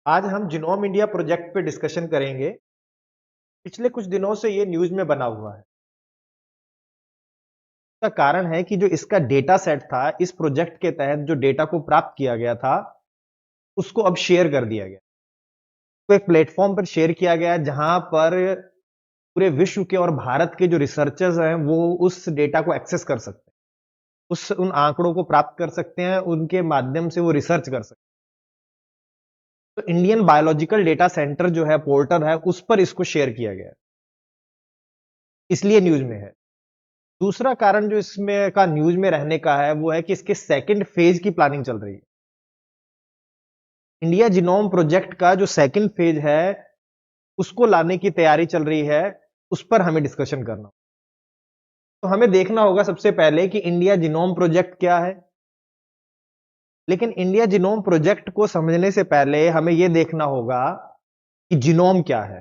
आज हम genome India project पे डिस्कशन करेंगे। पिछले कुछ दिनों से ये न्यूज़ में बना हुआ है। इसका कारण है कि जो इसका डेटा सेट था, इस प्रोजेक्ट के तहत जो डेटा को प्राप्त किया गया था, उसको अब शेयर कर दिया गया। तो एक प्लेटफ़ॉर्म पर शेयर किया गया जहाँ पर पूरे विश्व के और भारत के जो रिसर्चर्स हैं, वो उस डेटा को एक्सेस कर सकते हैं। उन आंकड़ों को प्राप्त कर सकते हैं, उनके माध्यम से वो रिसर्च कर सकते हैं। तो इंडियन बायोलॉजिकल डेटा सेंटर जो है, पोर्टल है, उस पर इसको शेयर किया गया है। इसलिए न्यूज़ में है। दूसरा कारण जो इसमें का न्यूज़ में रहने का है, वो है कि इसके सेकंड फेज़ की प्लानिंग चल रही है। इंडिया जीनोम प्रोजेक्ट का जो सेकंड फेज़ है, उसको लाने की तैयारी चल रही है, उस पर हमें डिस्कशन करना। तो हमें देखना होगा सबसे पहले कि इंडिया जीनोम प्रोजेक्ट क्या है? लेकिन इंडिया जीनोम प्रोजेक्ट को समझने से पहले हमें यह देखना होगा कि जीनोम क्या है?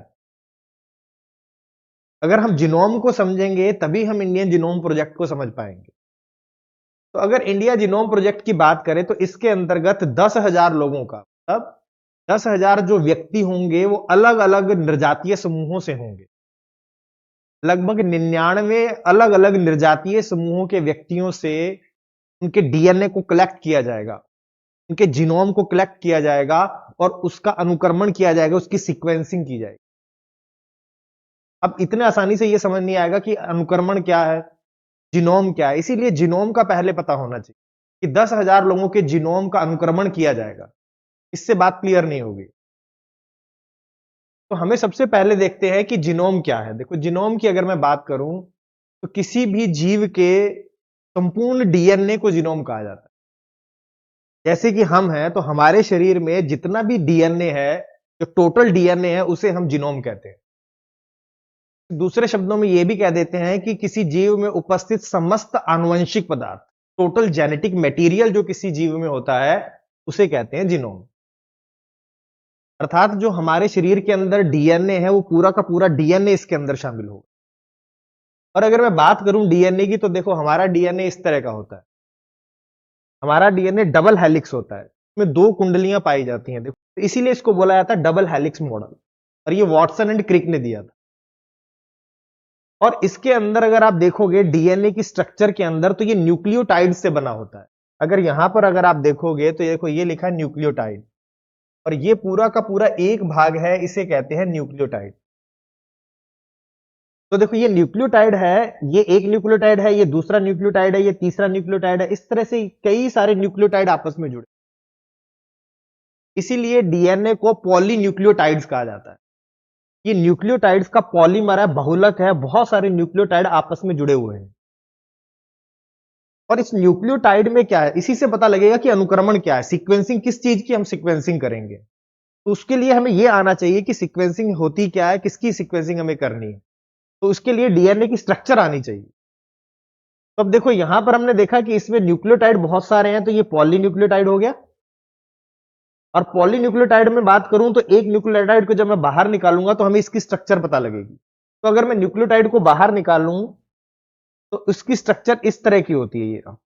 अगर हम जीनोम को समझेंगे, तभी हम इंडियन जीनोम प्रोजेक्ट को समझ पाएंगे। तो अगर इंडिया जीनोम प्रोजेक्ट की बात करें तो इसके अंतर्गत 10,000 लोगों का मतलब 10,000 जो व्यक्ति होंगे वो अलग-अलग निर्जातीय समूहों से होंगे। लगभग 99 अलग-अलग निर्जातीय समूहों के व्यक्तियों से उनके डीएनए को कलेक्ट किया जाएगा, उनके जीनोम को कलेक्ट किया जाएगा और उसका अनुक्रमण किया जाएगा, उसकी सीक्वेंसिंग की जाएगी। अब इतने आसानी से यह समझ नहीं आएगा कि अनुक्रमण क्या है, जीनोम क्या है। इसीलिए जीनोम का पहले पता होना चाहिए कि 10,000 लोगों के जीनोम का अनुक्रमण किया जाएगा। इससे बात क्लियर नहीं होगी। तो हमें सबसे पहले देखते हैं कि जीनोम क्या है। देखो, जीनोम की अगर मैं बात करूं तो किसी भी जीव के संपूर्ण डीएनए को जीनोम कहा जाता है। जैसे कि हम हैं तो हमारे शरीर में जितना भी डीएनए है, जो टोटल डीएनए है, उसे हम जीनोम कहते हैं। दूसरे शब्दों में यह भी कह देते हैं कि किसी जीव में उपस्थित समस्त आनुवंशिक पदार्थ, टोटल जेनेटिक मटेरियल जो किसी जीव में होता है, उसे कहते हैं जीनोम। अर्थात जो हमारे शरीर के अंदर डीएनए है, वो पूरा का पूरा डीएनए इसके अंदर शामिल होगा। और अगर मैं बात करूं डीएनए की, तो देखो हमारा डीएनए इस तरह का होता है। हमारा डीएनए डबल हेलिक्स होता है, इसमें 2 कुंडलियां पाई जाती हैं। देखो, तो इसीलिए इसको बोला जाता है डबल हेलिक्स मॉडल, और ये वॉटसन एंड क्रिक ने दिया था। और इसके अंदर अगर आप देखोगे डीएनए की स्ट्रक्चर के अंदर, तो ये न्यूक्लियोटाइड से बना होता है। अगर यहां पर अगर आप देखोगे तो देखो ये लिखा है न्यूक्लियोटाइड, और ये पूरा का पूरा एक भाग है, इसे कहते हैं न्यूक्लियोटाइड। तो देखो ये न्यूक्लियोटाइड है, ये एक न्यूक्लियोटाइड है, ये दूसरा न्यूक्लियोटाइड है, ये तीसरा न्यूक्लियोटाइड है। इस तरह से कई सारे न्यूक्लियोटाइड आपस में जुड़े, इसीलिए डीएनए को पॉलीन्यूक्लियोटाइड्स कहा जाता है। ये न्यूक्लियोटाइड्स का पॉलीमर है, बहुलक है, बहुत सारे न्यूक्लियोटाइड आपस में जुड़े हुए हैं। और इस न्यूक्लियोटाइड में क्या है, इसी से पता लगेगा कि अनुक्रमण क्या है, सीक्वेंसिंग किस चीज की हम सीक्वेंसिंग करेंगे। तो उसके लिए हमें यह आना चाहिए कि सीक्वेंसिंग होती क्या है, किसकी सीक्वेंसिंग हमें करनी है। तो उसके लिए डीएनए की स्ट्रक्चर आनी चाहिए। तो अब देखो यहां पर हमने देखा कि इसमें न्यूक्लियोटाइड बहुत सारे हैं, तो ये पॉलीन्यूक्लियोटाइड हो गया। और पॉलीन्यूक्लियोटाइड में बात करूं तो एक न्यूक्लियोटाइड को जब मैं बाहर निकालूंगा तो हमें इसकी स्ट्रक्चर पता लगेगी। तो अगर मैं न्यूक्लियोटाइड को बाहर निकालूं तो इसकी स्ट्रक्चर इस तरह की होती है। ये रहा,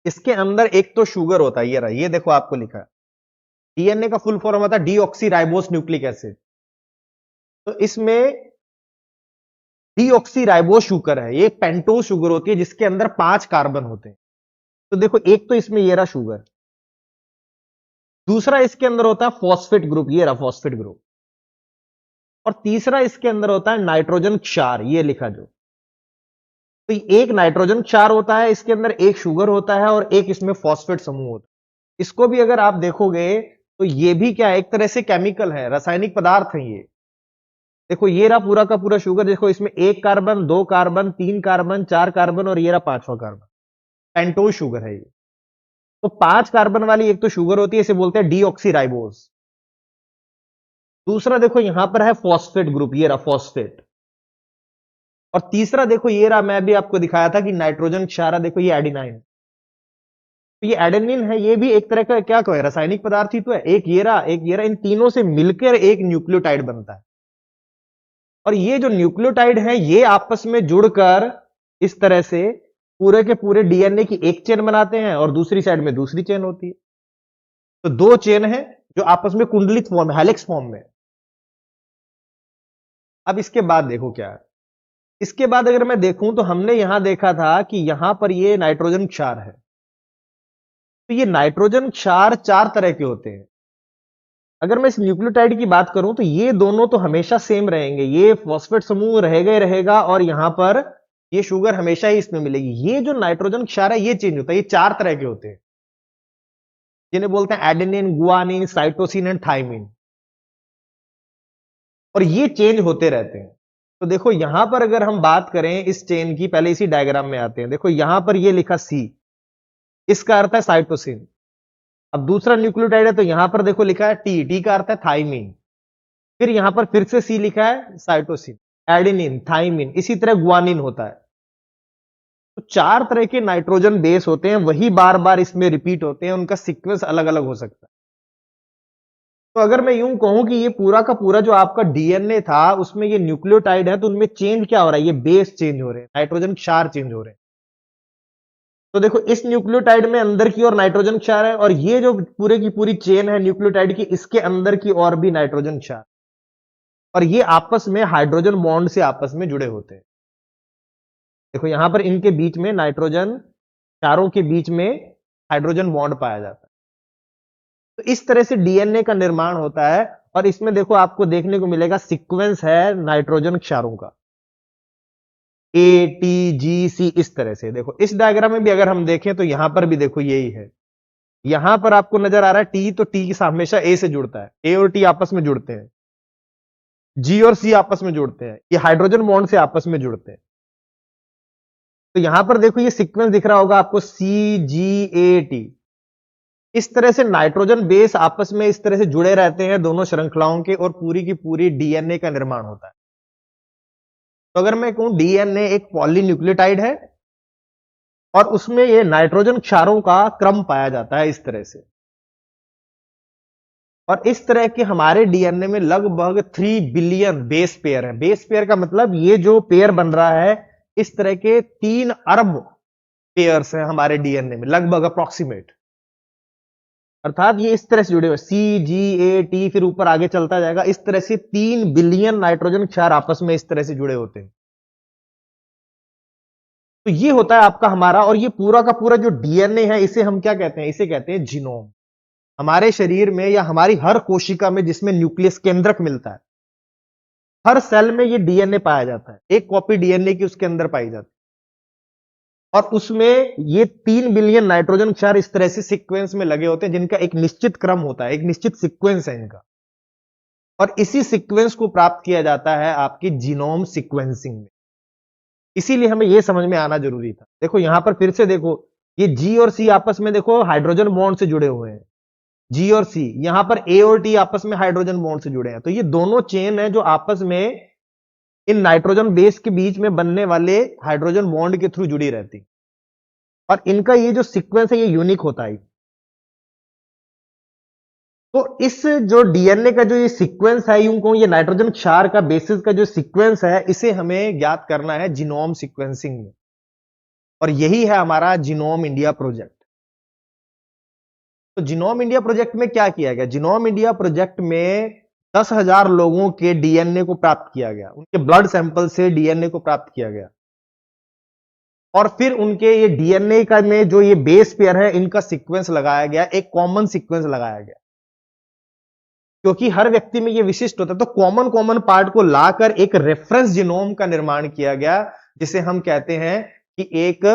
इसके अंदर एक तो शुगर होता है, ये रहा, ये देखो आपको लिखा है। डीएनए का फुल फॉर्म होता है डीऑक्सीराइबोस न्यूक्लिक एसिड। तो इसमें डीऑक्सीराइबोस शुगर है, ये पेंटोज शुगर होती है जिसके अंदर 5 कार्बन होते हैं। तो देखो एक तो इसमें ये रहा शुगर, दूसरा इसके अंदर होता है फॉस्फेट ग्रुप, ये रहा फॉस्फेट ग्रुप, और तीसरा इसके अंदर होता है नाइट्रोजन क्षार, ये लिखा जो। तो एक नाइट्रोजन क्षार होता है इसके अंदर, एक शुगर होता है और एक इसमें फॉस्फेट समूह होता है। इसको भी अगर आप देखोगे तो ये भी क्या है, एक तरह से केमिकल है, रासायनिक पदार्थ है ये। देखो ये रहा पूरा का पूरा शुगर, देखो इसमें 1 कार्बन, 2 कार्बन, 3 कार्बन, 4 कार्बन और ये रहा 5वां कार्बन, पेंटोज शुगर है ये। तो 5 कार्बन वाली एक तो शुगर होती है, इसे बोलते हैं डीऑक्सीराइबोस। दूसरा देखो यहां पर है फॉस्फेट ग्रुप, ये रहा फॉस्फेट। और तीसरा देखो ये रहा, मैं भी आपको दिखाया था कि नाइट्रोजन क्षार, देखो ये एडिनाइन। तो ये एडेनिन है, ये भी एक तरह का क्या कहे, रासायनिक पदार्थ ही तो है। एक ये रहा, एक ये रहा, इन तीनों से मिलकर एक न्यूक्लियोटाइड बनता है। और ये जो न्यूक्लियोटाइड है, ये आपस में जुड़कर इस तरह से पूरे के पूरे डीएनए की एक चेन बनाते हैं और दूसरी साइड में दूसरी चेन होती है। तो 2 चेन है, जो आपस में कुंडलित फॉर्म है, हेलिक्स फॉर्म में। अब इसके बाद देखो क्या है। इसके बाद अगर मैं देखूं तो हमने यहां देखा था कि यहां पर ये नाइट्रोजन क्षार है। तो ये नाइट्रोजन क्षार चार तरह के होते हैं। अगर मैं इस न्यूक्लियोटाइड की बात करूं तो ये दोनों तो हमेशा सेम रहेंगे, ये फॉस्फेट समूह रहेगा ही रहेगा, और यहां पर ये शुगर हमेशा ही इसमें मिलेगी। ये जो नाइट्रोजन क्षार है ये चेंज होता है। ये चार तरह के होते हैं, जिन्हें बोलते हैं adenine, guanine, cytosine and thymine, और ये चेंज होते रहते हैं। तो देखो यहां पर अगर हम बात करें इस चेन की, पहले इसी डायग्राम में आते हैं। देखो यहां पर ये लिखा सी, इसका अर्थ है साइटोसिन। अब दूसरा न्यूक्लियोटाइड है तो यहां पर देखो लिखा है टी, टी का अर्थ है थाइमिन। फिर यहां पर फिर से सी लिखा है साइटोसिन, एडेनिन, थाइमिन, इसी तरह गुआनिन होता है। तो चार तरह के नाइट्रोजन बेस होते हैं, वही बार बार इसमें रिपीट होते हैं, उनका सीक्वेंस अलग अलग हो सकता है। तो अगर मैं यूं कहूं कि ये पूरा का पूरा जो आपका डीएनए था उसमें ये न्यूक्लियोटाइड है, तो उनमें चेंज क्या हो रहा है, ये बेस चेंज हो रहे हैं, नाइट्रोजन क्षार चेंज हो रहे हैं। तो देखो इस न्यूक्लियोटाइड में अंदर की ओर नाइट्रोजन क्षार है, और ये जो पूरे की पूरी चेन है न्यूक्लियोटाइड की, इसके अंदर की ओर भी नाइट्रोजन क्षार, और ये आपस में हाइड्रोजन बॉन्ड से आपस में जुड़े होते हैं। देखो यहां पर इनके बीच में नाइट्रोजन क्षारों के बीच में हाइड्रोजन बॉन्ड पाया जाता है। तो इस तरह से डीएनए का निर्माण होता है, और इसमें देखो आपको देखने को मिलेगा सीक्वेंस है नाइट्रोजन क्षारों का, ए टी जी सी, इस तरह से। देखो इस डायग्राम में भी अगर हम देखें तो यहां पर भी देखो यही है। यहां पर आपको नजर आ रहा है टी, तो टी हमेशा ए से जुड़ता है, ए और टी आपस में जुड़ते हैं, जी और सी आपस में जुड़ते हैं, ये हाइड्रोजन बॉन्ड से आपस में जुड़ते हैं। तो यहां पर देखो ये सीक्वेंस दिख रहा होगा आपको, सी जी ए टी। इस तरह से नाइट्रोजन बेस आपस में इस तरह से जुड़े रहते हैं दोनों श्रृंखलाओं के, और पूरी की पूरी डीएनए का निर्माण होता है। तो अगर मैं कहूं डीएनए एक पॉलीन्यूक्लियोटाइड है, और उसमें ये नाइट्रोजन क्षारों का क्रम पाया जाता है इस तरह से। और इस तरह के हमारे डीएनए में लगभग 3 बिलियन बेस पेयर है। बेस पेयर का मतलब ये जो पेयर बन रहा है, इस तरह के 3 अरब पेयर्स हैं हमारे डीएनए में, लगभग अप्रोक्सीमेट। अर्थात ये इस तरह से जुड़े हुए, सी जी ए टी, फिर ऊपर आगे चलता जाएगा, इस तरह से 3 बिलियन नाइट्रोजन क्षार आपस में इस तरह से जुड़े होते हैं। तो ये होता है आपका हमारा, और ये पूरा का पूरा जो डीएनए है इसे हम क्या कहते हैं, इसे कहते हैं जीनोम। हमारे शरीर में या हमारी हर कोशिका में जिसमें न्यूक्लियस केंद्रक मिलता है, हर सेल में ये डीएनए पाया जाता है, एक कॉपी डीएनए की उसके अंदर पाई जाती है। और उसमें ये 3 बिलियन नाइट्रोजन क्षार इस तरह से सीक्वेंस में लगे होते हैं, जिनका एक निश्चित क्रम होता है, एक निश्चित सीक्वेंस है इनका। और इसी सीक्वेंस को प्राप्त किया जाता है आपकी जीनोम सीक्वेंसिंग में। इसीलिए हमें यह समझ में आना जरूरी था। देखो यहां पर फिर से देखो, ये जी और सी आपस में देखो हाइड्रोजन बॉन्ड से जुड़े हुए हैं, जी और सी। यहां पर ए और टी आपस में हाइड्रोजन बॉन्ड से जुड़े हैं। तो ये दोनों चेन है जो आपस में इन नाइट्रोजन बेस के बीच में बनने वाले हाइड्रोजन बॉन्ड के थ्रू जुड़ी रहती, और इनका ये जो सीक्वेंस है ये यूनिक होता है। तो इस जो डीएनए का जो ये सीक्वेंस है, यूं कहूं ये नाइट्रोजन क्षार का बेसिस का जो सीक्वेंस है, इसे हमें ज्ञात करना है जीनोम सीक्वेंसिंग में, और यही है हमारा जीनोम इंडिया प्रोजेक्ट। तो जीनोम इंडिया प्रोजेक्ट में क्या किया गया, जीनोम इंडिया प्रोजेक्ट में 10,000 लोगों के डीएनए को प्राप्त किया गया, उनके ब्लड सैंपल से डीएनए को प्राप्त किया गया, और फिर उनके ये डीएनए का में जो ये बेस पेयर है इनका सीक्वेंस लगाया गया, एक कॉमन सीक्वेंस लगाया गया। क्योंकि हर व्यक्ति में ये विशिष्ट होता है, तो कॉमन कॉमन पार्ट को लाकर एक रेफरेंस जीनोम का निर्माण किया गया, जिसे हम कहते हैं कि एक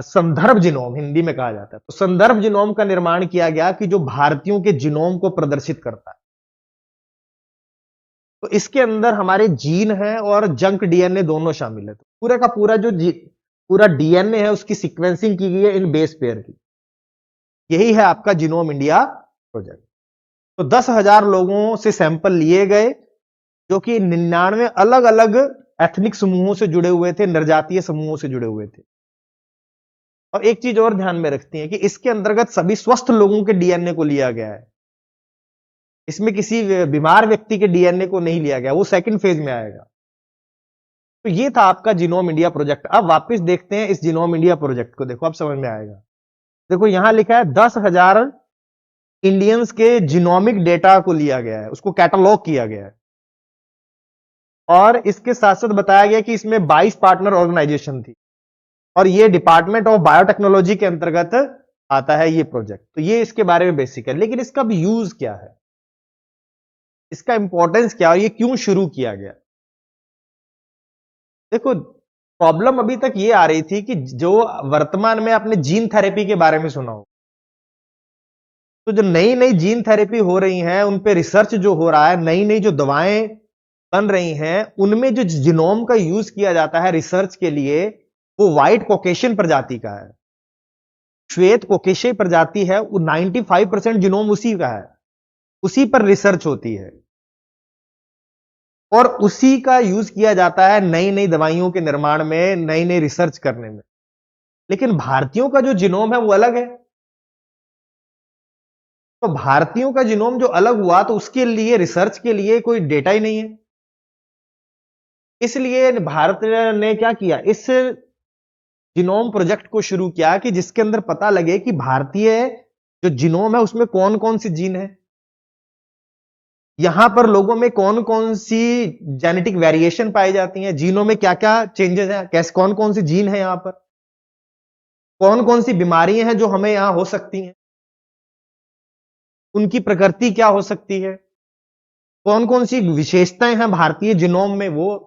संदर्भ जीनोम हिंदी में कहा जाता है। तो संदर्भ जीनोम का निर्माण किया गया कि जो भारतीयों के जीनोम को प्रदर्शित करता है। तो इसके अंदर हमारे जीन है और जंक डीएनए दोनों शामिल है। तो पूरा का पूरा जो पूरा डीएनए है उसकी सीक्वेंसिंग की गई है इन बेस पेयर की। यही है आपका जीनोम इंडिया प्रोजेक्ट। तो 10,000 लोगों से सैंपल लिए गए, जो कि 99 अलग अलग एथनिक समूहों से जुड़े हुए थे, निर्जातीय समूहों से जुड़े हुए थे। और एक चीज और ध्यान में रखती है कि इसके अंतर्गत सभी स्वस्थ लोगों के डीएनए को लिया गया है, इसमें किसी बीमार व्यक्ति के डीएनए को नहीं लिया गया, वो सेकंड फेज में आएगा। तो ये था आपका जीनोम इंडिया प्रोजेक्ट। अब वापस देखते हैं इस जीनोम इंडिया प्रोजेक्ट को, देखो अब समझ में आएगा। देखो यहां लिखा है 10,000 इंडियंस के जीनोमिक डेटा को लिया गया है, उसको कैटलॉग किया गया है। और इसके साथ साथ बताया गया कि इसमें 22 पार्टनर ऑर्गेनाइजेशन थी और ये डिपार्टमेंट ऑफ बायोटेक्नोलॉजी के अंतर्गत आता है ये प्रोजेक्ट। तो ये इसके बारे में बेसिक है, लेकिन इसका भी यूज क्या है, इसका इंपॉर्टेंस क्या है और ये क्यों शुरू किया गया। देखो, प्रॉब्लम अभी तक ये आ रही थी कि जो वर्तमान में आपने जीन थेरेपी के बारे में सुना हो, तो जो नई नई जीन थेरेपी हो रही हैं उन पे रिसर्च जो हो रहा है, नई नई जो दवाएं बन रही हैं, उनमें जो जीनोम का यूज किया जाता है रिसर्च के लिए, वो व्हाइट कॉकेशियन प्रजाति का है, श्वेत कोकेशियाई प्रजाति है। वो 95% जीनोम उसी का है, उसी पर रिसर्च होती है और उसी का यूज किया जाता है नई नई दवाइयों के निर्माण में, नई नई रिसर्च करने में। लेकिन भारतीयों का जो जीनोम है वो अलग है। तो भारतीयों का जीनोम जो अलग हुआ, तो उसके लिए रिसर्च के लिए कोई डेटा ही नहीं है। इसलिए भारत ने क्या किया, इस जीनोम प्रोजेक्ट को शुरू किया कि जिसके अंदर पता लगे कि भारतीय जो जीनोम है उसमें कौन कौन सी जीन है, यहां पर लोगों में कौन कौन सी जेनेटिक वेरिएशन पाई जाती हैं, जीनों में क्या क्या चेंजेस हैं, कैसे कौन कौन सी जीन है, यहां पर कौन कौन सी बीमारियां हैं जो हमें यहां हो सकती हैं, उनकी प्रकृति क्या हो सकती है, कौन कौन सी विशेषताएं हैं भारतीय जीनोम में, वो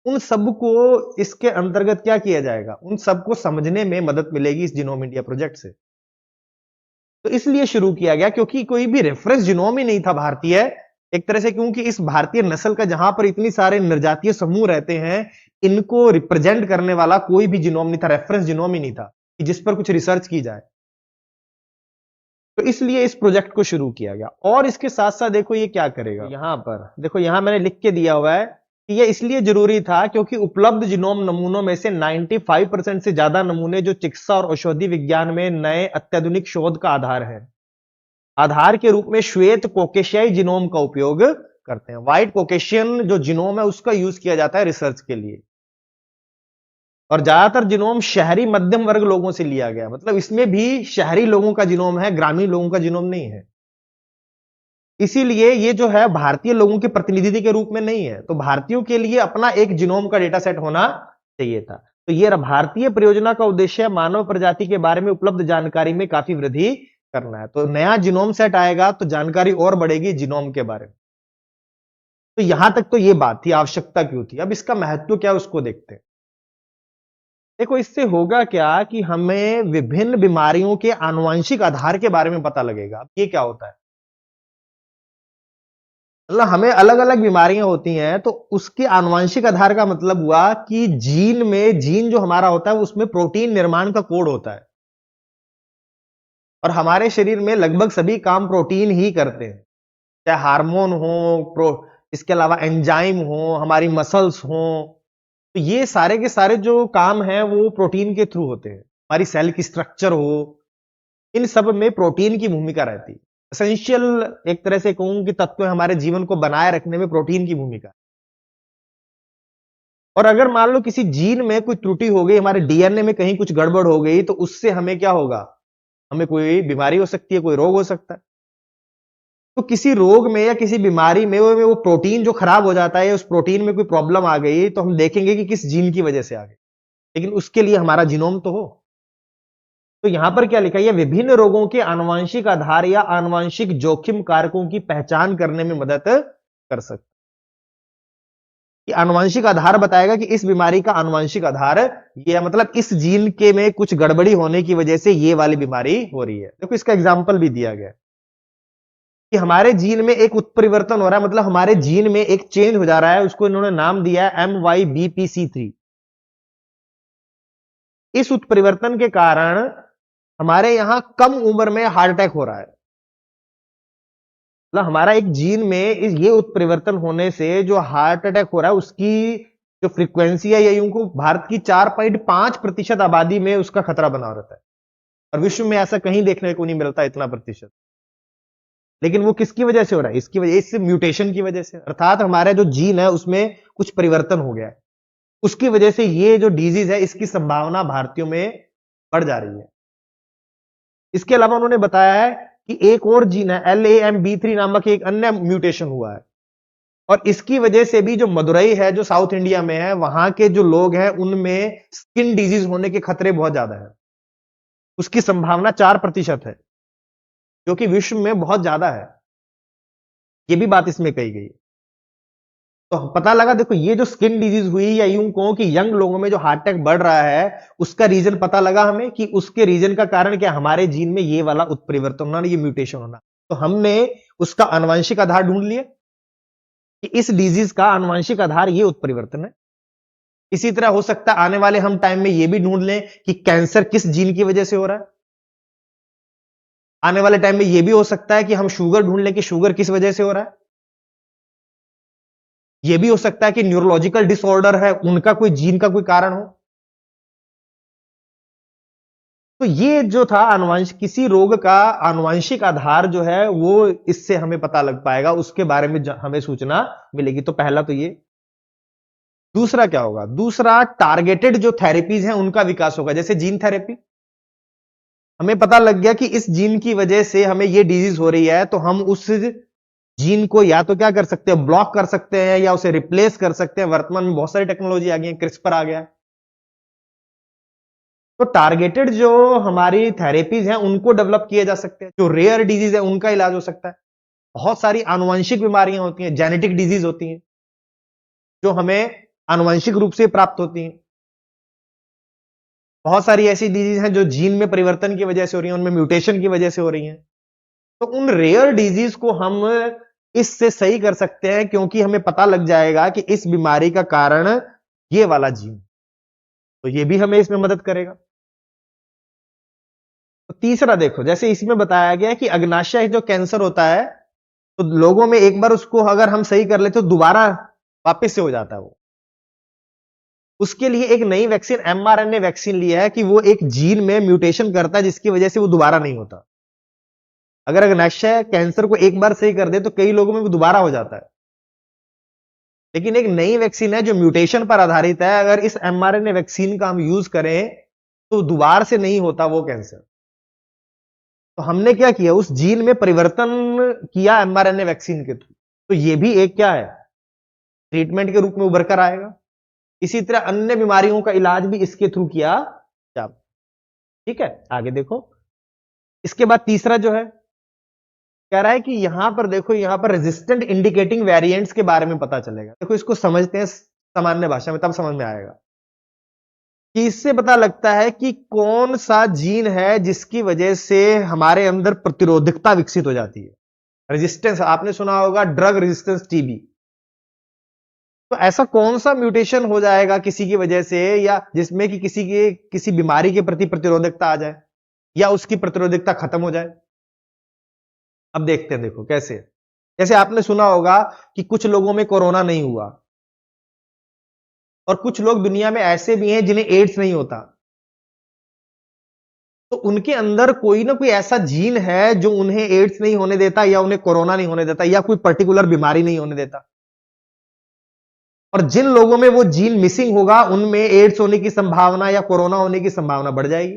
उन सबको इसके अंतर्गत क्या किया जाएगा, उन सबको समझने में मदद मिलेगी इस जीनोम इंडिया प्रोजेक्ट से। तो इसलिए शुरू किया गया क्योंकि कोई भी रेफरेंस जीनोम ही नहीं था भारतीय, एक तरह से, क्योंकि इस भारतीय नस्ल का जहां पर इतनी सारे निर्जातीय समूह रहते हैं, इनको रिप्रेजेंट करने वाला कोई भी जीनोम नहीं था, रेफरेंस जीनोम ही नहीं था कि जिस पर कुछ रिसर्च की जाए। तो इसलिए इस प्रोजेक्ट को शुरू किया गया। और इसके साथ साथ देखो ये क्या करेगा, यहां पर देखो, यहां मैंने लिख के दिया हुआ है कि यह इसलिए जरूरी था क्योंकि उपलब्ध जीनोम नमूनों में से 95% से ज्यादा नमूने जो चिकित्सा और औषधि विज्ञान में नए अत्याधुनिक शोध का आधार है, आधार के रूप में श्वेत कोकेशियाई जीनोम का उपयोग करते हैं। व्हाइट कोकेशियन जो जीनोम है उसका यूज किया जाता है रिसर्च के लिए। और ज्यादातर जीनोम शहरी मध्यम वर्ग लोगों से लिया गया, मतलब इसमें भी शहरी लोगों का जीनोम है, ग्रामीण लोगों का जीनोम नहीं है। इसीलिए ये जो है भारतीय लोगों के प्रतिनिधि के रूप में नहीं है, तो भारतीयों के लिए अपना एक जीनोम का डेटा सेट होना चाहिए था। तो ये भारतीय परियोजना का उद्देश्य मानव प्रजाति के बारे में उपलब्ध जानकारी में काफी वृद्धि करना है। तो नया जीनोम सेट आएगा तो जानकारी और बढ़ेगी जीनोम के बारे में। तो यहां तक तो ये बात थी, आवश्यकता क्यों थी। अब इसका महत्व क्या है उसको देखते हैं। देखो, इससे होगा क्या कि हमें विभिन्न बीमारियों के आनुवंशिक आधार के बारे में पता लगेगा। अब ये क्या होता है, मतलब हमें अलग अलग बीमारियां होती हैं, तो उसके आनुवंशिक आधार का मतलब हुआ कि जीन में, जीन जो हमारा होता है उसमें प्रोटीन निर्माण का कोड होता है और हमारे शरीर में लगभग सभी काम प्रोटीन ही करते हैं, चाहे हार्मोन हो, इसके अलावा एंजाइम हो, हमारी मसल्स हो। तो ये सारे के सारे जो काम हैं वो प्रोटीन के थ्रू होते हैं। हमारी सेल की स्ट्रक्चर हो, इन सब में प्रोटीन की भूमिका रहती है। एसेंशियल एक तरह से कहूं कि तत्व हमारे जीवन को बनाए रखने में प्रोटीन की भूमिका। और अगर मान लो किसी जीन में कोई त्रुटि हो गई, हमारे डीएनए में कहीं कुछ गड़बड़ हो गई, तो उससे हमें क्या होगा, हमें कोई बीमारी हो सकती है, कोई रोग हो सकता है। तो किसी रोग में या किसी बीमारी में वो प्रोटीन जो खराब हो जाता है, उस प्रोटीन में कोई प्रॉब्लम आ गई, तो हम देखेंगे कि किस जीन की वजह से आ गई, लेकिन उसके लिए हमारा जीनोम तो हो। तो यहां पर क्या लिखा है, विभिन्न रोगों के आनुवंशिक आधार या आनुवंशिक जोखिम कारकों की पहचान करने में मदद कर सकता है। कि आनुवंशिक आधार बताएगा कि इस बीमारी का आनुवंशिक आधार ये है, मतलब इस जीन के में कुछ गड़बड़ी होने की वजह से ये वाली बीमारी हो रही है। देखो, इसका एग्जाम्पल भी दिया गया कि हमारे जीन में एक उत्परिवर्तन हो रहा है, मतलब हमारे जीन में एक चेंज हो जा रहा है, उसको इन्होंने नाम दिया है MYBPC3। इस उत्परिवर्तन के कारण हमारे यहां कम उम्र में हार्ट अटैक हो रहा है। मतलब हमारा एक जीन में ये उत्परिवर्तन होने से जो हार्ट अटैक हो रहा है उसकी जो फ्रीक्वेंसी है, ये उनको भारत की 4.5% आबादी में उसका खतरा बना रहता है और विश्व में ऐसा कहीं देखने को नहीं मिलता इतना प्रतिशत। लेकिन वो किसकी वजह से हो रहा है, इसकी वजह, इस म्यूटेशन की वजह से, अर्थात हमारा जो जीन है उसमें कुछ परिवर्तन हो गया है, उसकी वजह से ये जो डिजीज है इसकी संभावना भारतीयों में बढ़ जा रही है। इसके अलावा उन्होंने बताया है कि एक और जीन है LAMB3 नामक एक अन्य म्यूटेशन हुआ है, और इसकी वजह से भी जो मदुरई है, जो साउथ इंडिया में है, वहां के जो लोग हैं उनमें स्किन डिजीज होने के खतरे बहुत ज्यादा है। उसकी संभावना 4% है, जो कि विश्व में बहुत ज्यादा है। ये भी बात इसमें कही गई। तो पता लगा, देखो ये जो स्किन डिजीज हुई, या यूं कहो कि यंग लोगों में जो हार्ट अटैक बढ़ रहा है, उसका रीजन पता लगा हमें कि उसके रीजन का कारण क्या, हमारे जीन में ये वाला उत्परिवर्तन होना, ये म्यूटेशन होना। तो हमने उसका आनुवंशिक आधार ढूंढ लिया कि इस डिजीज का आनुवंशिक आधार ये उत्परिवर्तन है। इसी तरह हो सकता है आने वाले हम टाइम में ये भी ढूंढ लें कि कैंसर किस जीन की वजह से हो रहा है। आने वाले टाइम में ये भी हो सकता है कि हम शुगर ढूंढ लें कि शुगर किस वजह से हो रहा है। यह भी हो सकता है कि न्यूरोलॉजिकल डिसऑर्डर है, उनका कोई जीन का कोई कारण हो। तो ये जो था आनुवंशिक, किसी रोग का आनुवंशिक आधार जो है वो इससे हमें पता लग पाएगा, उसके बारे में हमें सूचना मिलेगी। तो पहला तो ये। दूसरा क्या होगा, दूसरा टारगेटेड जो थेरेपीज हैं उनका विकास होगा, जैसे जीन थेरेपी। हमें पता लग गया कि इस जीन की वजह से हमें ये डिजीज हो रही है, तो हम उस जीन को या तो क्या कर सकते हैं, ब्लॉक कर सकते हैं, या उसे रिप्लेस कर सकते हैं। वर्तमान में बहुत सारी टेक्नोलॉजी आ गई है, क्रिस्पर आ गया है। तो टारगेटेड जो हमारी थेरेपीज हैं उनको डेवलप किए जा सकते हैं। जो रेयर डिजीज है उनका इलाज हो सकता है। बहुत सारी आनुवंशिक बीमारियां होती हैं, जेनेटिक डिजीज होती हैं, जो हमें आनुवंशिक रूप से प्राप्त होती हैं। बहुत सारी ऐसी डिजीज हैं जो जीन में परिवर्तन की वजह से हो रही हैं, उनमें म्यूटेशन की वजह से हो रही हैं। तो उन रेयर डिजीज को हम इससे सही कर सकते हैं, क्योंकि हमें पता लग जाएगा कि इस बीमारी का कारण ये वाला जीन, तो ये भी हमें इसमें मदद करेगा। तो तीसरा देखो, जैसे इसमें बताया गया है कि अग्नाशय जो कैंसर होता है, तो लोगों में एक बार उसको अगर हम सही कर लेते तो दोबारा वापस से हो जाता है वो। उसके लिए एक नई वैक्सीन, mRNA वैक्सीन लिया है कि वो एक जीन में म्यूटेशन करता है, जिसकी वजह से वो दोबारा नहीं होता। अगर अग्नाशय कैंसर को एक बार सही कर दे तो कई लोगों में वो दोबारा हो जाता है। लेकिन एक नई वैक्सीन है जो म्यूटेशन पर आधारित है, अगर इस mRNA वैक्सीन का हम यूज करें तो दोबारा से नहीं होता वो कैंसर। तो हमने क्या किया, उस जीन में परिवर्तन किया mRNA वैक्सीन के थ्रू। तो ये भी एक क्या है, ट्रीटमेंट के रूप में उभर कर आएगा। इसी तरह अन्य बीमारियों का इलाज भी इसके थ्रू किया जाए। ठीक है, आगे देखो। इसके बाद तीसरा जो है, कह रहा है कि यहां पर देखो, यहां पर रेजिस्टेंट इंडिकेटिंग वेरिएंट्स के बारे में पता चलेगा। देखो इसको समझते हैं सामान्य भाषा में, तब समझ में आएगा कि इससे पता लगता है कि कौन सा जीन है जिसकी वजह से हमारे अंदर प्रतिरोधकता विकसित हो जाती है। रेजिस्टेंस, आपने सुना होगा ड्रग रेजिस्टेंस टीबी। तो ऐसा कौन सा म्यूटेशन हो जाएगा किसी की वजह से, या जिसमें कि किसी बीमारी के प्रति प्रतिरोधकता आ जाए, या उसकी प्रतिरोधकता खत्म हो जाए। अब देखते हैं, देखो कैसे। जैसे आपने सुना होगा कि कुछ लोगों में कोरोना नहीं हुआ, और कुछ लोग दुनिया में ऐसे भी हैं जिन्हें एड्स नहीं होता। तो उनके अंदर कोई ना कोई ऐसा जीन है जो उन्हें एड्स नहीं होने देता, या उन्हें कोरोना नहीं होने देता, या कोई पर्टिकुलर बीमारी नहीं होने देता। और जिन लोगों में वो जीन मिसिंग होगा उनमें एड्स होने की संभावना या कोरोना होने की संभावना बढ़ जाएगी।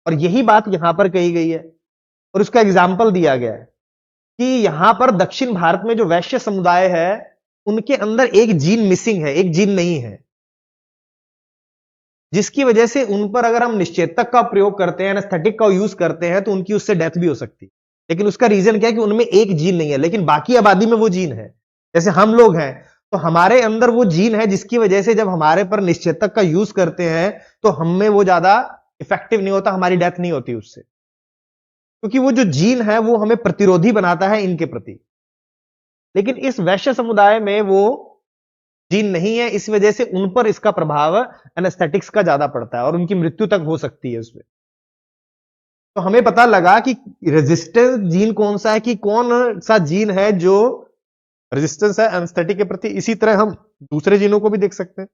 और यही बात यहां पर कही गई है, और उसका एग्जाम्पल दिया गया है कि यहां पर दक्षिण भारत में जो वैश्य समुदाय है, उनके अंदर एक जीन मिसिंग है, एक जीन नहीं है, जिसकी वजह से उन पर अगर हम निश्चेतक का प्रयोग करते हैं, एनेस्थेटिक का यूज करते हैं, तो उनकी उससे डेथ भी हो सकती है। लेकिन उसका रीजन क्या है कि उनमें एक जीन नहीं है, लेकिन बाकी आबादी में वो जीन है। जैसे हम लोग हैं, तो हमारे अंदर वो जीन है, जिसकी वजह से जब हमारे पर निश्चेतक का यूज करते हैं तो हमें वो ज्यादा इफेक्टिव नहीं होता, हमारी डेथ नहीं होती उससे, क्योंकि वो जो जीन है वो हमें प्रतिरोधी बनाता है इनके प्रति। लेकिन इस वैश्य समुदाय में वो जीन नहीं है, इस वजह से उन पर इसका प्रभाव एनेस्थेटिक्स का ज्यादा पड़ता है, और उनकी मृत्यु तक हो सकती है उसमें। तो हमें पता लगा कि रेजिस्टेंस जीन कौन सा है, कि कौन सा जीन है जो रेजिस्टेंस है एनेस्थेटिक के प्रति। इसी तरह हम दूसरे जीनों को भी देख सकते हैं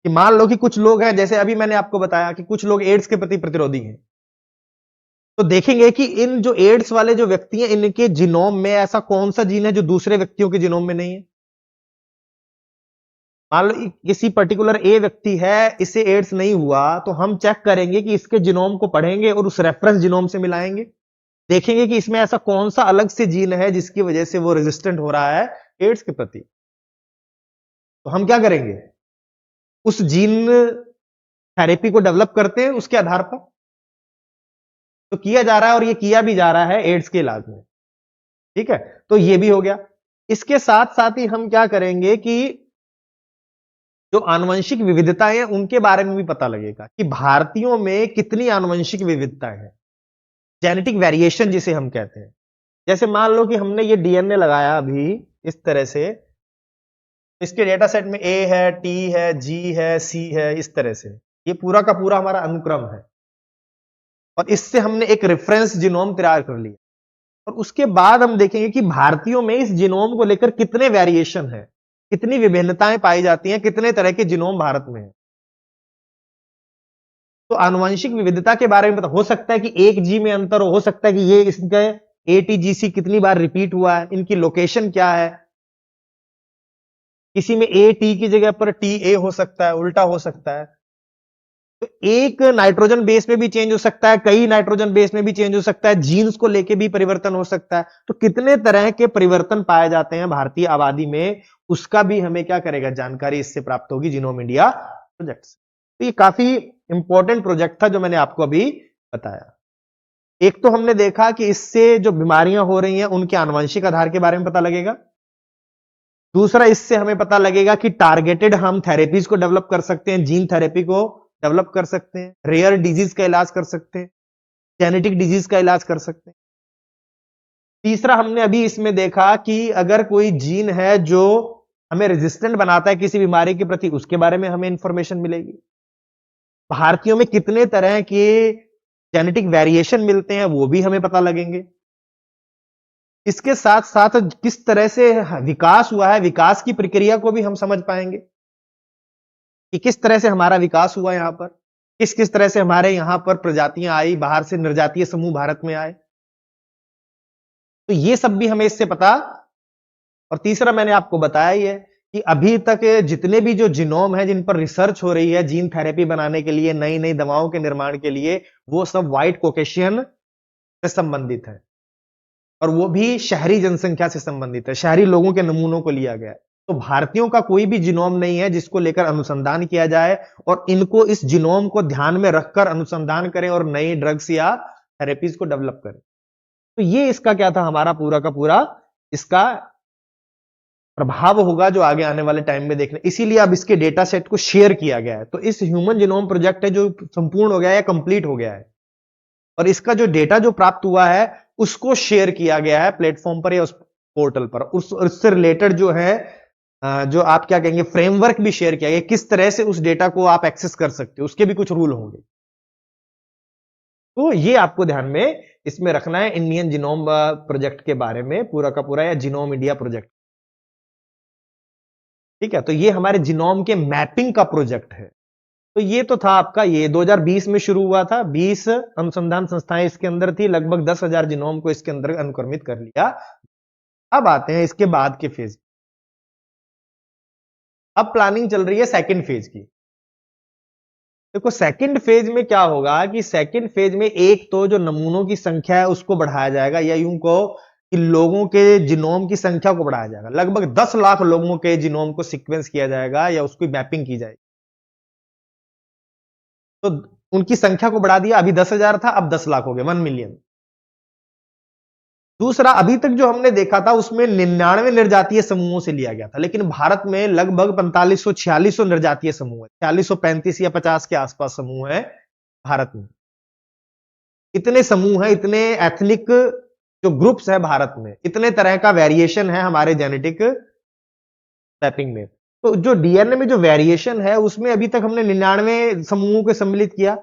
कि मान लो कि कुछ लोग हैं, जैसे अभी मैंने आपको बताया कि कुछ लोग एड्स के प्रति प्रतिरोधी हैं, तो देखेंगे कि इन जो एड्स वाले जो व्यक्ति हैं, इनके जीनोम में ऐसा कौन सा जीन है जो दूसरे व्यक्तियों के जीनोम में नहीं है। मान लो किसी पर्टिकुलर ए व्यक्ति है, इसे एड्स नहीं हुआ, तो हम चेक करेंगे कि इसके जीनोम को पढ़ेंगे और उस रेफरेंस जीनोम से मिलाएंगे, देखेंगे कि इसमें ऐसा कौन सा अलग से जीन है जिसकी वजह से वो रेजिस्टेंट हो रहा है एड्स के प्रति। तो हम क्या करेंगे, उस जीन थेरेपी को डेवलप करते हैं उसके आधार पर। तो किया जा रहा है और ये किया भी जा रहा है एड्स के इलाज में। ठीक है, तो ये भी हो गया। इसके साथ साथ ही हम क्या करेंगे कि जो आनुवंशिक विविधताएं हैं उनके बारे में भी पता लगेगा कि भारतीयों में कितनी आनुवंशिक विविधताएं हैं, जेनेटिक वेरिएशन जिसे हम कहते हैं। जैसे मान लो कि हमने ये डीएनए लगाया अभी इस तरह से, इसके डेटा सेट में ए है, टी है, जी है, सी है, इस तरह से ये पूरा का पूरा हमारा अनुक्रम है, और इससे हमने एक रेफरेंस जीनोम तैयार कर लिया। और उसके बाद हम देखेंगे कि भारतीयों में इस जीनोम को लेकर कितने वेरिएशन है, कितनी विभिन्नताएं पाई जाती हैं, कितने तरह के जीनोम भारत में है। तो आनुवंशिक विविधता के बारे में पता हो सकता है कि एक जी में अंतर हो सकता है कि ये इसका एटीजीसी कितनी बार रिपीट हुआ है, इनकी लोकेशन क्या है, किसी में ए टी की जगह पर टी ए हो सकता है, उल्टा हो सकता है। तो एक नाइट्रोजन बेस में भी चेंज हो सकता है, कई नाइट्रोजन बेस में भी चेंज हो सकता है, जीन्स को लेके भी परिवर्तन हो सकता है। तो कितने तरह के परिवर्तन पाए जाते हैं भारतीय आबादी में, उसका भी हमें क्या करेगा, जानकारी इससे प्राप्त होगी जीनोम इंडिया प्रोजेक्ट से। तो ये काफी इंपॉर्टेंट प्रोजेक्ट था जो मैंने आपको अभी बताया। एक तो हमने देखा कि इससे जो बीमारियां हो रही हैं उनके आनुवंशिक आधार के बारे में पता लगेगा। दूसरा, इससे हमें पता लगेगा कि टारगेटेड हम थेरेपीज को डेवलप कर सकते हैं, जीन थेरेपी को डेवलप कर सकते हैं, रेयर डिजीज का इलाज कर सकते हैं, जेनेटिक डिजीज का इलाज कर सकते हैं। तीसरा, हमने अभी इसमें देखा कि अगर कोई जीन है जो हमें रेजिस्टेंट बनाता है किसी बीमारी के प्रति, उसके बारे में हमें इंफॉर्मेशन मिलेगी। भारतीयों में कितने तरह के जेनेटिक वेरिएशन मिलते हैं वो भी हमें पता लगेंगे। इसके साथ साथ किस तरह से विकास हुआ है, विकास की प्रक्रिया को भी हम समझ पाएंगे कि किस तरह से हमारा विकास हुआ, यहां पर किस किस तरह से हमारे यहां पर प्रजातियां आई, बाहर से निर्जातीय समूह भारत में आए। तो ये सब भी हमें इससे पता। और तीसरा, मैंने आपको बताया ही है कि अभी तक जितने भी जो जीनोम है जिन पर रिसर्च हो रही है जीन थेरेपी बनाने के लिए, नई नई दवाओं के निर्माण के लिए, वो सब व्हाइट कॉकेशियन से संबंधित है, और वो भी शहरी जनसंख्या से संबंधित है, शहरी लोगों के नमूनों को लिया गया है। तो भारतीयों का कोई भी जीनोम नहीं है जिसको लेकर अनुसंधान किया जाए और इनको इस जीनोम को ध्यान में रखकर अनुसंधान करें और नई ड्रग्स या थेरेपीज को डेवलप करें। तो ये इसका क्या था, हमारा पूरा का पूरा इसका प्रभाव होगा जो आगे आने वाले टाइम में देखने। इसीलिए अब इसके डेटा सेट को शेयर किया गया है। तो इस ह्यूमन जीनोम प्रोजेक्ट है जो संपूर्ण हो गया है, कंप्लीट हो गया है, और इसका जो डेटा जो प्राप्त हुआ है उसको शेयर किया गया है प्लेटफॉर्म पर या उस पोर्टल पर। उससे रिलेटेड जो है जो आप क्या कहेंगे, फ्रेमवर्क भी शेयर किया गया, किस तरह से उस डेटा को आप एक्सेस कर सकते हो, उसके भी कुछ रूल होंगे। तो ये आपको ध्यान में इसमें रखना है इंडियन जीनोम प्रोजेक्ट के बारे में, पूरा का पूरा, या जीनोम इंडिया प्रोजेक्ट। ठीक है, तो ये हमारे जीनोम के मैपिंग का प्रोजेक्ट है। तो ये तो था आपका, ये 2020 में शुरू हुआ था, 20 अनुसंधान संस्थाएं इसके अंदर थी, लगभग 10,000 जीनोम को इसके अंदर अनुक्रमित कर लिया। अब आते हैं इसके बाद के फेज। अब प्लानिंग चल रही है सेकंड फेज की। देखो सेकंड फेज में क्या होगा कि सेकंड फेज में एक तो जो नमूनों की संख्या है उसको बढ़ाया जाएगा, या यूं कहो कि लोगों के जीनोम की संख्या को बढ़ाया जाएगा। लगभग 10 लाख लोगों के जीनोम को सीक्वेंस किया जाएगा या उसकी मैपिंग की जाएगी। तो उनकी संख्या को बढ़ा दिया, अभी 10,000 था, अब 10 लाख हो गए, 1 मिलियन। दूसरा, अभी तक जो हमने देखा था उसमें 99 निर्जातीय समूहों से लिया गया था, लेकिन भारत में लगभग 4500-4600 निर्जातीय समूह है, 4635 या 50 के आसपास समूह है भारत में। इतने समूह हैं, इतने एथनिक जो ग्रुप्स है भारत में, इतने तरह का वेरिएशन है हमारे जेनेटिक मैपिंग में। तो जो डीएनए में जो वेरिएशन है उसमें अभी तक हमने 99 समूहों को सम्मिलित किया,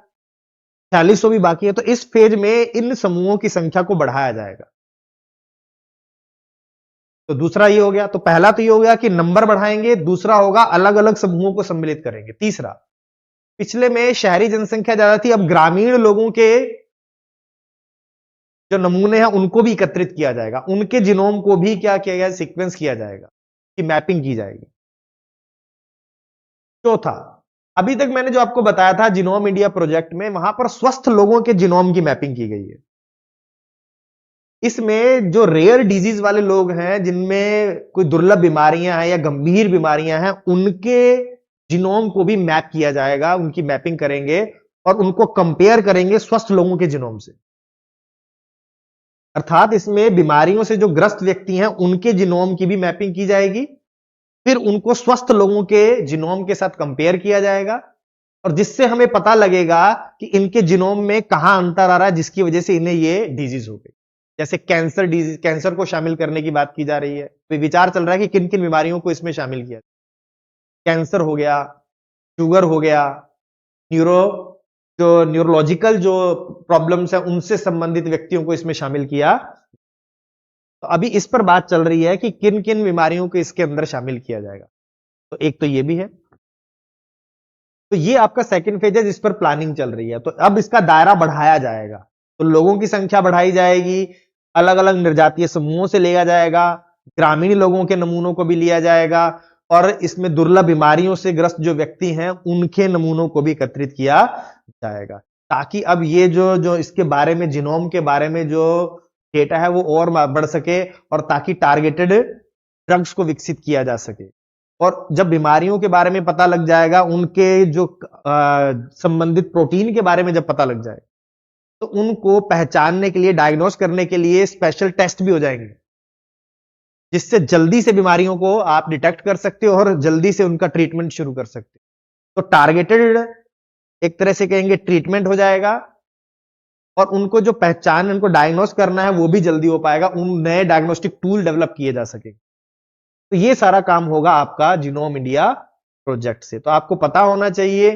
4600 भी बाकी है। तो इस फेज में इन समूहों की संख्या को बढ़ाया जाएगा। तो दूसरा ये हो गया, तो पहला तो ये हो गया कि नंबर बढ़ाएंगे, दूसरा होगा अलग अलग समूहों को सम्मिलित करेंगे। तीसरा, पिछले में शहरी जनसंख्या ज्यादा थी, अब ग्रामीण लोगों के जो नमूने हैं उनको भी एकत्रित किया जाएगा, उनके जीनोम को भी क्या किया गया, सीक्वेंस किया जाएगा, कि मैपिंग की जाएगी। चौथा, अभी तक मैंने जो आपको बताया था जीनोम इंडिया प्रोजेक्ट में, वहां पर स्वस्थ लोगों के जीनोम की मैपिंग की गई है। इसमें जो रेयर डिजीज वाले लोग हैं, जिनमें कोई दुर्लभ बीमारियां हैं या गंभीर बीमारियां हैं, उनके जीनोम को भी मैप किया जाएगा, उनकी मैपिंग करेंगे और उनको कंपेयर करेंगे स्वस्थ लोगों के जीनोम से। अर्थात इसमें बीमारियों से जो ग्रस्त व्यक्ति हैं, उनके जीनोम की भी मैपिंग की जाएगी, फिर उनको स्वस्थ लोगों के जीनोम के साथ कंपेयर किया जाएगा, और जिससे हमें पता लगेगा कि इनके जीनोम में कहां अंतर आ रहा है, जिसकी वजह से इन्हें ये डिजीज हो गई। जैसे कैंसर डिजीज, कैंसर को शामिल करने की बात की जा रही है, तो विचार चल रहा है कि किन किन बीमारियों को इसमें शामिल किया। कैंसर हो गया, शुगर हो गया, न्यूरोलॉजिकल जो प्रॉब्लम्स है उनसे संबंधित व्यक्तियों को इसमें शामिल किया। तो अभी इस पर बात चल रही है कि किन किन बीमारियों को इसके अंदर शामिल किया जाएगा। तो एक तो ये भी है। तो ये आपका सेकंड फेज है जिस पर प्लानिंग चल रही है। तो अब इसका दायरा बढ़ाया जाएगा, तो लोगों की संख्या बढ़ाई जाएगी, अलग अलग निर्जातीय समूहों से लिया जाएगा, ग्रामीण लोगों के नमूनों को भी लिया जाएगा, और इसमें दुर्लभ बीमारियों से ग्रस्त जो व्यक्ति हैं उनके नमूनों को भी एकत्रित किया जाएगा, ताकि अब ये जो इसके बारे में, जीनोम के बारे में जो डेटा है वो और बढ़ सके, और ताकि टारगेटेड ड्रग्स को विकसित किया जा सके। और जब बीमारियों के बारे में पता लग जाएगा, उनके जो संबंधित प्रोटीन के बारे में जब पता लग जाए, तो उनको पहचानने के लिए, डायग्नोस करने के लिए स्पेशल टेस्ट भी हो जाएंगे, जिससे जल्दी से बीमारियों को आप डिटेक्ट कर सकते हो और जल्दी से उनका ट्रीटमेंट शुरू कर सकते हो। तो टारगेटेड एक तरह से कहेंगे ट्रीटमेंट हो जाएगा, और उनको जो पहचान, उनको डायग्नोस करना है वो भी जल्दी हो पाएगा, उन नए डायग्नोस्टिक टूल डेवलप किए जा सके। तो ये सारा काम होगा आपका जीनोम इंडिया प्रोजेक्ट से। तो आपको पता होना चाहिए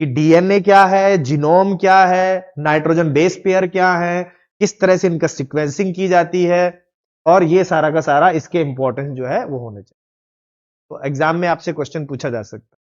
कि डीएनए क्या है, जीनोम क्या है, नाइट्रोजन बेस पेयर क्या है, किस तरह से इनका सीक्वेंसिंग की जाती है, और ये सारा का सारा इसके इंपॉर्टेंस जो है वो होने चाहिए। तो एग्जाम में आपसे क्वेश्चन पूछा जा सकता है।